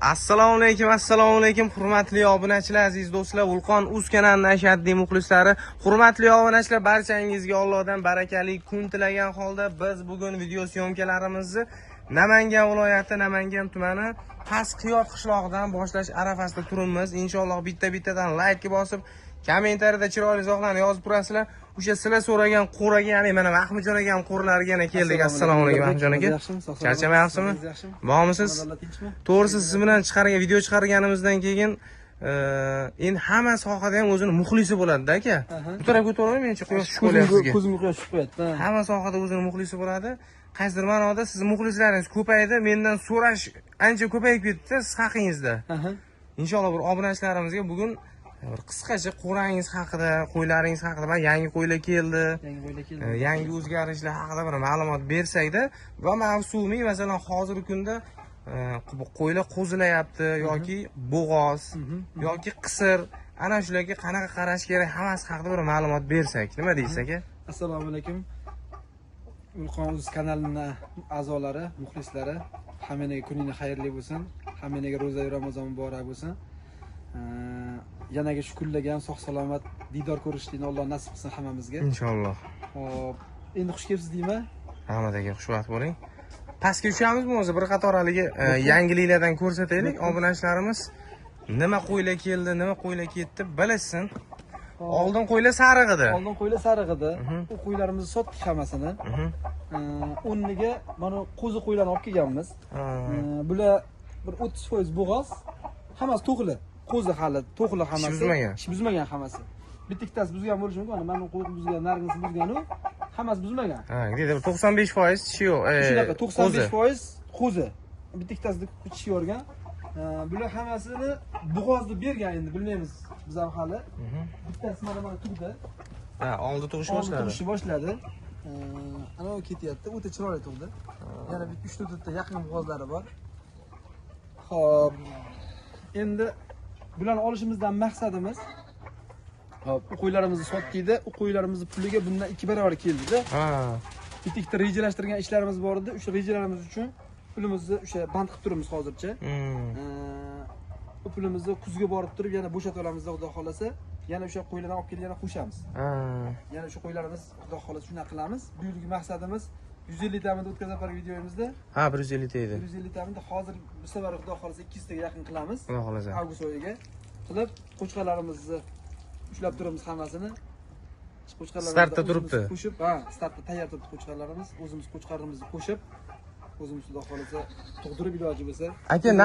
Assalomu alaykum, hurmatli obunachilar, aziz do'stlar, Vulqon Uz kanalining ashaddiy muxlislari, hurmatli obunachilar, barchangizga Allohdan barakali kun tilagan holda biz bugun video syomkalarimizni Namangan viloyati, Namangan tumani Pastqiyot qishlog'idan boshlash arafasida turibmiz. Inshaalloh bitta-bittadan like bosib, kommentariyada chiroyli izohlarni yozib turasizlar. O'sha sizlar so'ragan qo'raga, ya'ni mana Mahmudjon akam qo'ralariga yana keldik. Assalomu alaykum Mahmudjon aka. Charchamayapsizmi? Bormisiz? To'g'risi siz bilan video chiqarganimizdan keyin endi hamma sohada ham o'zini muxlisi bo'ladi-da aka. Bu tarafga o'tiravermaychi, quyosh tushib qolyapti sizga. Ko'zimga quyosh tushib qo'yapti. Hamma sohada o'zini muxlisi bo'ladi. Qaysidir ma'noda siz muxlislaringiz ko'paydi, mendan so'rash ancha ko'payib ketdi siz haqingizda. Inshaalloh bir obunachilarimizga bugun bir qisqacha qo'rangiz haqida, qo'ylaringiz haqida, va yangi qo'ylar keldi. Yangi o'zgarishlar haqida bir ma'lumot bersak-da, va mavsumiy, masalan, hozirgi kunda qo'ylar qo'zilayapti yoki bo'g'oz yoki qisir, ana shularga qanaqa qarash kerak, hammasi haqida bir ma'lumot bersak. Nima deysiz aka? Assalomu alaykum. Vulqon Uz kanalining a'zolari, muxlislari, hammaga kuningiz xayrli bo'lsin. Hammaga ro'za Ramazon muborak bo'lsin. Yanaga shukrlagan, sog' salomat diydor ko'rishlikni Alloh nasib qilsin hammamizga. Inshaalloh. Hop, endi xush kelibsiz deyman. Hammaga xushvaqt bo'ling. Pastga tushamiz o'zi bir qator haligi yangiliklardan ko'rsataylik. Obunachilarimiz nima qo'ylar keldi, nima qo'ylar ketdi bilishsin. Oldin qo'ylar sariq edi. U qo'ylarimizni sotdik hammasini. O'rniga mana qo'zi qo'ylarni olib kelganmiz. Bular bir 30% bo'g'oz, hammasi to'qli. Qo'zi hali to'qli hammasi. Ish buzmagan hammasi. Bitta-bittasi buzgan bo'lishi mumkin. Mana bu qo'y buzgan, nargisi buzgan-u, hammasi buzmagan. Ha, deydi 95% tishi yo'q. Shunaqa 95% qo'zi. Bitta-bittasida tishi yorgan. Bular hammasini bo'g'ozni bergan, endi bilmaymiz biz ham hali. Bittasi mana tug'di. Ha, oldi tug'ishni boshladi. Ana u ketyapti, o'ta chiroyli tug'di. Yana 3-4 ta yaqin bo'g'ozlari bor. Xo'p. Endi bularni olishimizdan maqsadimiz, hop, u qo'ylarimizni sotdikda, u qo'ylarimizni puliga bundan 2 barobar keldi-da. Bitta rejalashtirgan ishlarimiz bor edi. O'sha rejalarimiz uchun pulimizni o'sha band qilib turibmiz hozircha. Bu pulimizni kuzga borib turib, yana bo'shatib olamiz, xudo xolasa. Yana o'sha qo'ylardan olib kelib yana qo'shamiz. Yana o'sha qo'ylarimiz, xudo xolasa, shuna qilamiz. Bu yilgi maqsadimiz 150 tamida o'tkazib bar videomizda. Ha, 150 ta edi. 150 tamida hozir bu safar xudo xolasa 200 taga yaqin qilamiz. Xudo xolasa. Avgust oyiga qilib, qo'chqarlarimizni ushlab turibmiz hammasini. Startda turibdi. Qo'shib, startda tayyor turibdi qo'chqarlarimiz. O'zimiz qo'chqarlarimizni qo'shib, o'zimiz xudo xolasa tug'dirib iloji bo'lsa. Aka,